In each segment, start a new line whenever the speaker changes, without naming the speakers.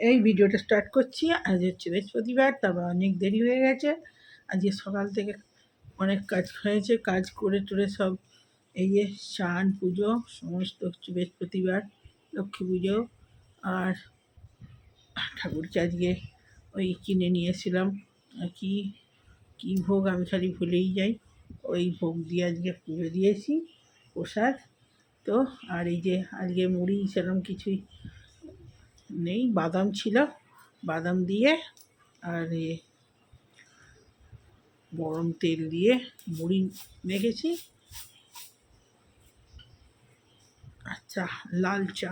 এই ভিডিওটা স্টার্ট করছি। আজ হচ্ছে বৃহস্পতিবার, তারপর অনেক দেরি হয়ে গেছে। আজকে সকাল থেকে অনেক কাজ হয়েছে, কাজ করে টরে সব এই যে স্নান পুজো সমস্ত হচ্ছে বৃহস্পতিবার, লক্ষ্মী পুজো। আর ঠাকুরকে আজকে ওই কিনে নিয়েছিলাম কি কি ভোগ আমি খালি ভুলেই যাই, ওই ভোগ দিয়ে আজকে পুজো দিয়েছি প্রসাদ। তো আর এই যে আজকে মুড়ি সেরকম কিছুই নেই, বাদাম ছিল, বাদাম দিয়ে আর গরম তেল দিয়ে মুড়ি মেখেছি। আচ্ছা, লাল চা,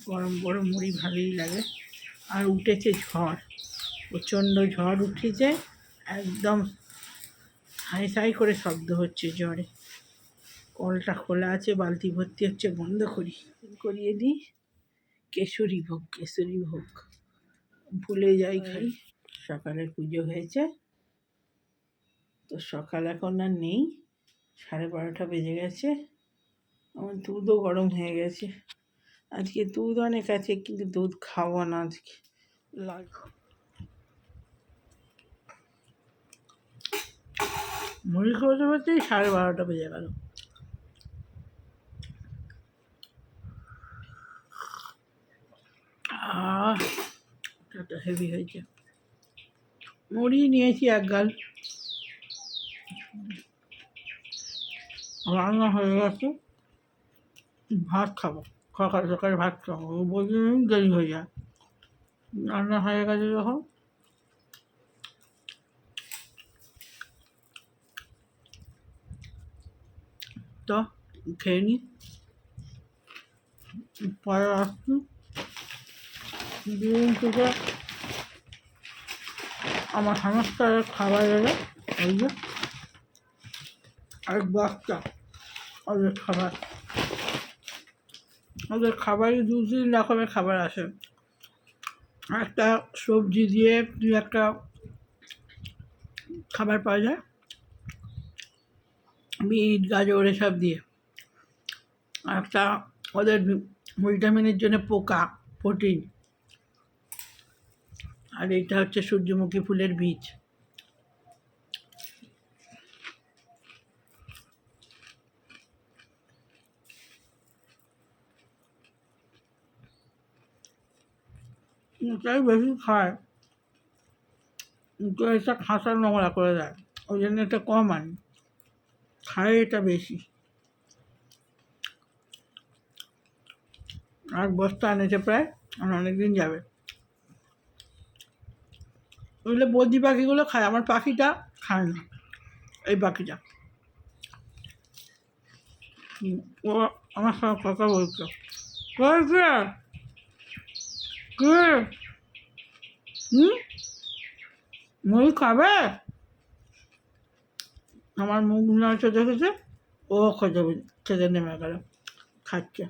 গরম গরম মুড়ি ভালোই লাগে। আর উঠেছে ঝড়, প্রচণ্ড ঝড় উঠেছে, একদম হাই সাই করে শব্দ হচ্ছে ঝড়ে। কলটা খোলা আছে, বালতি ভর্তি হচ্ছে, বন্ধ করিয়ে দিই। কেশরী ভোগ ভুলে যাই খাই। সকালে পুজো হয়েছে, তো সকাল এখন আর নেই, 12:30 বেজে গেছে। আমার দুধও গরম হয়ে গেছে। আজকে দুধ অনেক আছে, কিন্তু দুধ খাবো না আজকে, মুড়ি করতে করতেই 12:30 বেজে গেল। এটা হেভি হয়েছে। মুড়ি নিয়েছি এক গাল, রান্না হয়ে গেছে, ভাত খাবো। সকাল সকাল ভাত খাবো, বলছি দেরি হয়ে যায়। রান্না হয়ে গেছে যখন, তো খেয়ে নিই, পরে আসছি। দিন থেকে আমার সমস্ত খাবার এলো, ওই যে আর বাচ্চা ওদের খাবারই 2-3 রকমের খাবার আসে। একটা সবজি দিয়ে একটা খাবার পাওয়া যায়, বিট গাজর এসব দিয়ে। একটা ওদের ভিটামিনের জন্য পোকা, প্রোটিন। আর এটা হচ্ছে সূর্যমুখী ফুলের বীজ। এটাই বেশি খায়, তো এটা খাঁচার নোংরা করে দেয়, ওই জন্য এটা কম আনি, খায় এটা বেশি। আর বস্তা এনেছে প্রায়, আর অনেকদিন যাবে। ওইগুলো বদ্রি পাখিগুলো খায়, আমার পাখিটা খায় না, এই পাখিটা। ও আমার সঙ্গে কথা বলছো, বলছে কে মুড়ি খাবে, আমার মুখ নাড়ছে দেখেছে, ও খেতে নেমে গেল, খাচ্ছে।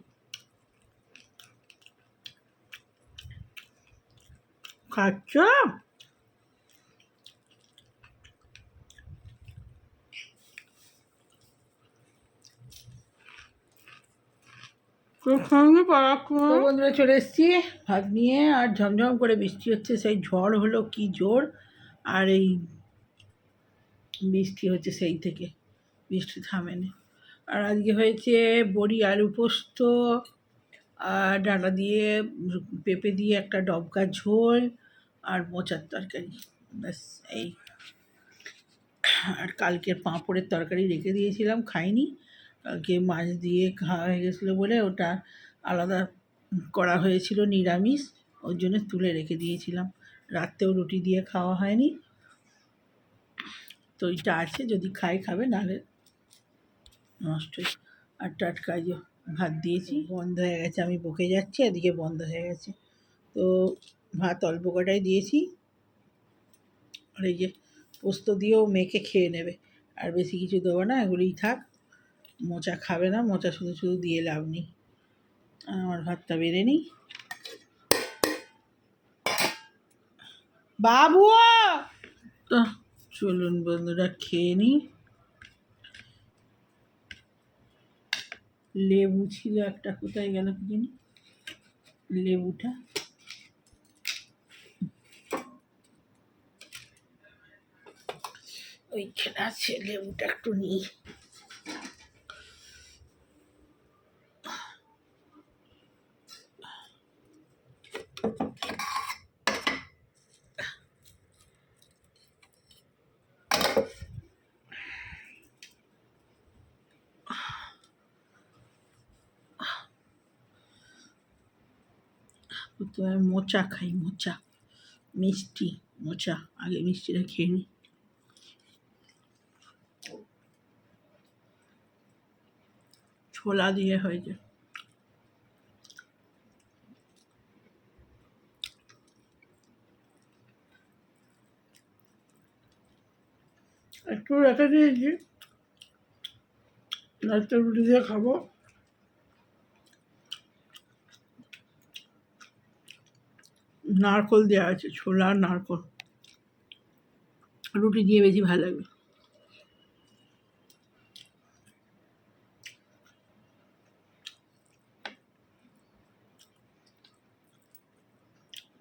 খাচ্ছ? বন্ধুরা চলে এসেছি ভাত নিয়ে, আর ঝমঝম করে বৃষ্টি হচ্ছে, সেই ঝড় হলো কি জোর, আর এই বৃষ্টি হচ্ছে সেই থেকে, বৃষ্টি থামেনি। আর আজকে হয়েছে বড়ি আলু পোস্ত, আর ডাঁটা দিয়ে পেঁপে দিয়ে একটা ডবকা ঝোল, আর মোচার তরকারি, ব্যাস এই। আর কালকের পাঁপড়ের তরকারি রেখে দিয়েছিলাম, খাইনি। কালকে মাছ দিয়ে খাওয়া হয়ে গেছিলো বলে ওটা আলাদা করা হয়েছিল নিরামিষ, ওর জন্য তুলে রেখে দিয়েছিলাম। রাত্রেও রুটি দিয়ে খাওয়া হয়নি, তো ওইটা আছে, যদি খাবে, নাহলে নষ্ট। আর টাটকা যে ভাত দিয়েছি, বন্ধ হয়ে গেছে, আমি বকে যাচ্ছি, এদিকে বন্ধ হয়ে গেছে। তো ভাত অল্প কটাই দিয়েছি, আর এই যে পোস্ত দিয়েও মেখে খেয়ে নেবে, আর বেশি কিছু দেবো না, এগুলোই থাক। মোচা খাবে না, মোচা শুধু শুধু দিয়ে লাভ নেই। আমার ভাতটা বেড়ে নিই। বাবু, তো চলুন বন্ধুরা খেয়ে নিই। লেবু ছিল একটা, কোথায় গেল কি জানি লেবুটা। ওইখানে আছে, লেবুটা একটু নিই। প্রথমে মোচা খাই, মোচা মিষ্টি, মোচা আগে মিষ্টিটা খেয়ে নিই। ছোলা দিয়ে হয়েছে। একটু রেখে দিয়েছি, লাস্টে রুটি দিয়ে খাবো। নারকোল দেওয়া আছে, ছোলা আর নারকোল, রুটি দিয়ে বেশি ভালো লাগবে।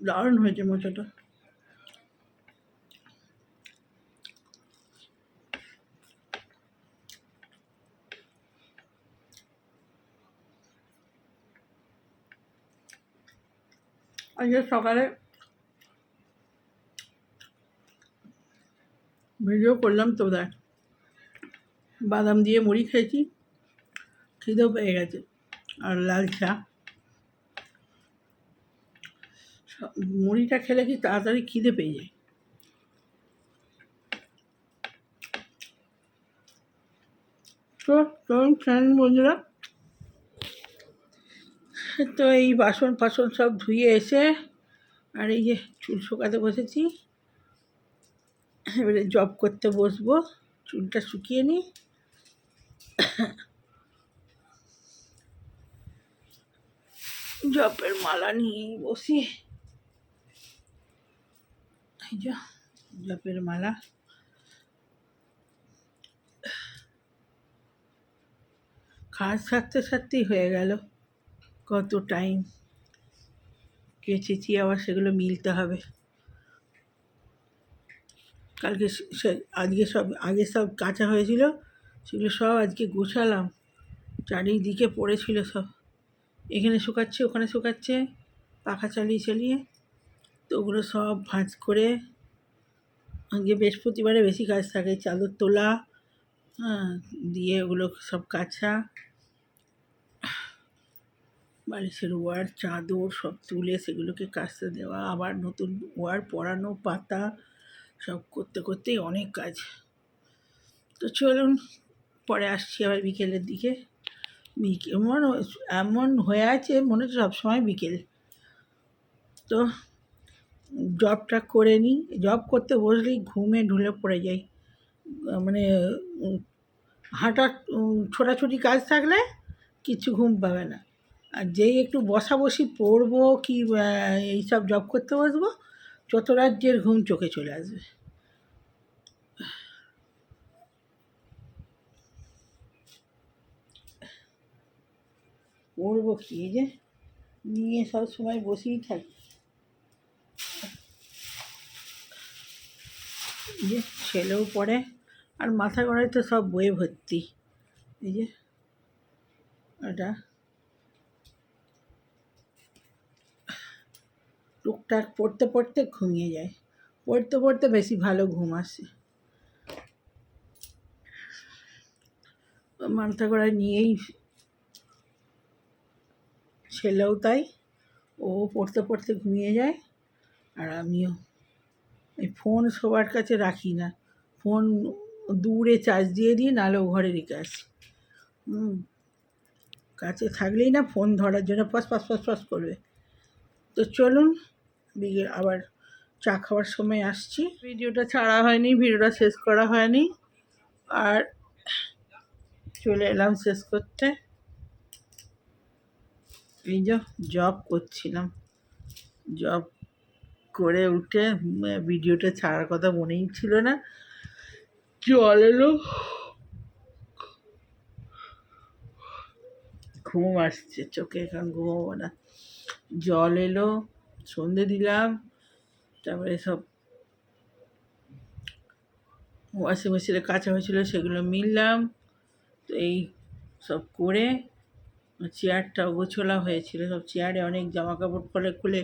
দারুণ হয়েছে মোচাটা। আজকে সকালে ভিডিও করলাম তো, দেখ বাদাম দিয়ে মুড়ি খেয়েছি, খিদেও পেয়ে গেছে, আর লাল চা। মুড়িটা খেলে কি তাড়াতাড়ি খিদে পেয়ে যায়। তো চলুন ফ্রেন্ড বন্ধুরা, তো এই বাসন ফাসন সব ধুয়ে এসে আর এই যে চুল শুকাতে বসেছি। এবারে জব করতে বসবো, চুলটা শুকিয়ে নিই। জবের মালা নিয়ে বসি, এই যে জবের মালা। কাজ সারতে সারতেই হয়ে গেল কত টাইম। কেচেছি, আবার সেগুলো মিলতে হবে। কালকে আজকে সব আগে সব কাঁচা হয়েছিল, সেগুলো সব আজকে গোছালাম। চারিদিকে পড়েছিল সব, এখানে শুকাচ্ছে ওখানে শুকাচ্ছে, পাখা চালিয়ে চালিয়ে। তো ওগুলো সব ভাঁজ করে, আজকে বৃহস্পতিবারে বেশি কাজ থাকে, চাদর তোলা, হ্যাঁ, দিয়ে ওগুলো সব কাচা, বালিশের ওয়ার চাদর সব তুলে সেগুলোকে কাচতে দেওয়া, আবার নতুন ওয়ার পরানো, পাতা, সব করতে করতেই অনেক কাজ। তো চলুন পরে আসছি আবার বিকেলের দিকে। এমন হয়ে আছে মনে হচ্ছে সবসময় বিকেল। তো জবটা করে নিই, জব করতে বসলেই ঘুমে ঢুলে পড়ে যাই। মানে হাঁটা ছোটাছুটি কাজ থাকলে কিছু ঘুম পাবে না, আর যেই একটু বসাবসি পড়বো কি এইসব জব করতে বসবো, যত রাজ্যের ঘুম চোখে চলে আসবে। পড়বো কি, এই যে নিয়ে সব সময় বসেই থাকি। যে ছেলেও পড়ে, আর মাথা গড়ায় তো সব বইয়ে ভর্তি। এই যে এটা টুকটাক পড়তে পড়তে ঘুমিয়ে যায়, পড়তে পড়তে বেশি ভালো ঘুম আসে। মাথা গড়ায় নিয়েই, ছেলেও তাই, ও পড়তে পড়তে ঘুমিয়ে যায়, আর আমিও। এই ফোন সবার কাছে রাখি না, ফোন দূরে চার্জ দিয়ে দিই, নাহলে ও ঘরে রেখে আসি। কাছে থাকলেই না ফোন ধরার জন্য ফস ফস ফস ফস করবে। তো চলুন বিকেল আবার চা খাওয়ার সময় আসছি। ভিডিওটা ছাড়া হয়নি, ভিডিওটা শেষ করা হয়নি, আর চলে এলাম শেষ করতে। এই যে জব করছিলাম, জব করে উঠে ভিডিওটা ছাড়ার কথা মনেই ছিল না, জল এলো। ঘুম আসছে চোখে, এখন ঘুমোবো না। জল এলো, সন্ধে দিলাম, তারপরে সব ওয়াশিং মেশিনে কাচা হয়েছিল সেগুলো মিললাম। তো এই সব করে চেয়ারটাও গোছলা হয়েছিল, সব চেয়ারে অনেক জামা কাপড় খুলে খুলে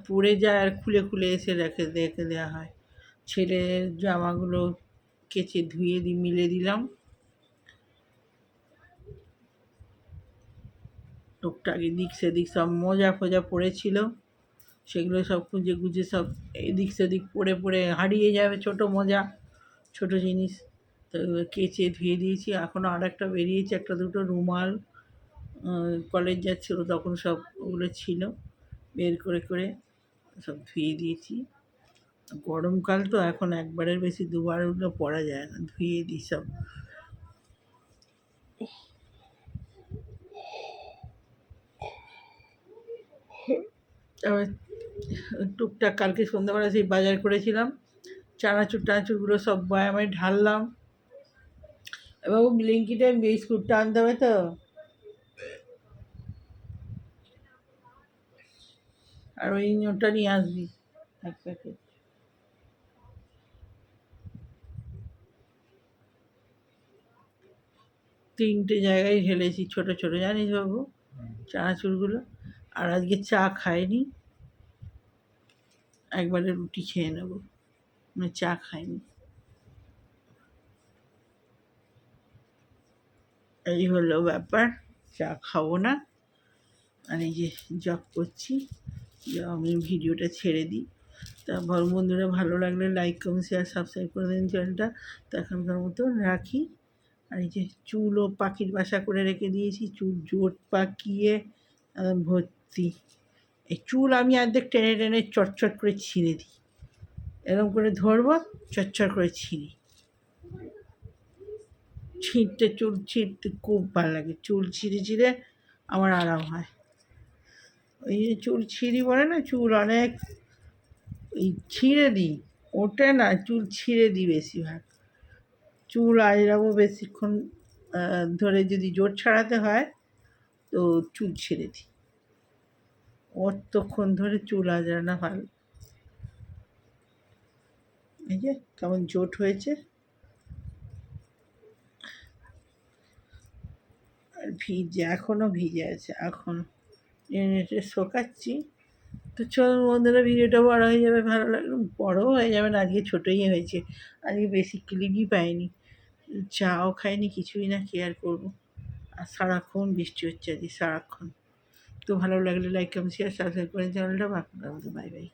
পড়ে যায়, আর খুলে খুলে এসে রেখে রেখে দেওয়া হয়। ছেলের জামাগুলো কেচে ধুয়ে মিলে দিলাম। টুকটাক এদিক সেদিক সব মোজা ফোজা পড়েছিল, সেগুলো সব খুঁজে খুঁজে সব এদিক সেদিক পড়ে পড়ে হারিয়ে যাবে, ছোটো মোজা, ছোটো জিনিস। তো কেচে ধুয়ে দিয়েছি। এখনও আর একটা বেরিয়েছে, একটা দুটো রুমাল, কলেজ যাচ্ছিলো তখন সব ওগুলো ছিল, বের করে করে সব ধুয়ে দিয়েছি। গরমকাল তো এখন একবারের বেশি দুবার ওগুলো পরা যায় না, ধুয়ে দিই সব। তারপর টুকটাক কালকে সন্ধ্যাবেলা সেই বাজার করেছিলাম, চানাচুর টানাচুরগুলো সব বয়ামে ঢাললাম। এবার ব্লিঙ্কিটে বিস্কুটটা আনতে হবে তো, আর ওই ওটা নিয়ে আসবি এক প্যাকেট। তিনটে জায়গায় ঢেলেছি ছোট ছোট, জানিস বাবু, চানাচুরগুলো। আর আজকে চা খাইনি, একবারে রুটি খেয়ে নেবো, মানে চা খাইনি। এই হলো ব্যাপার, চা খাবো না। আর এই যে জব করছি, আমি ভিডিওটা ছেড়ে দিই। তা বন্ধুরা, ভালো লাগলে লাইক কমেন্ট শেয়ার সাবস্ক্রাইব করে দিন চ্যানেলটা। তো এখনকার মতো রাখি। আর এই যে চুলও পাখির বাসা করে রেখে দিয়েছি, চুল জোট পাকিয়ে ভর্তি। এই চুল আমি অর্ধেক টেনে টেনে চটচট করে ছিঁড়ে দিই, এরকম করে ধরবো, চটচট করে ছিঁড়ি। চুল ছিঁড়তে খুব ভালো লাগে, চুল ছিঁড়ে ছিঁড়ে আমার আরাম হয়। ওই যে চুল ছিঁড়ি বলে না, চুল অনেক ওই ছিঁড়ে দিই, ওটা না, চুল ছিঁড়ে দিই বেশিরভাগ। চুল আঁচড়াবো বেশিক্ষণ ধরে, যদি জোর ছাড়াতে হয় তো চুল ছেড়ে দিই, অতক্ষণ ধরে চুল আঁচড়ানো ভালো। এই যে কেমন জোট হয়েছে, আর ভিজে, এখনও ভিজে আছে, এখনও নেটে শোকাচ্ছি। তো চল বন্ধুরা, ভিডিওটা বড় হয়ে যাবে, ভালো লাগলো, বড়ও হয়ে যাবে না, আজকে ছোটোই হয়েছে, আজকে বেশি ক্লিপই পাইনি, চাও খাইনি, কিছুই না, কেয়ার করবো। আর সারাক্ষণ বৃষ্টি হচ্ছে আজকে সারাক্ষণ। তো ভালো লাগলে লাইক কমেন্ট শেয়ার সাবস্ক্রাইব করে চ্যানেলটা, বাই বাই।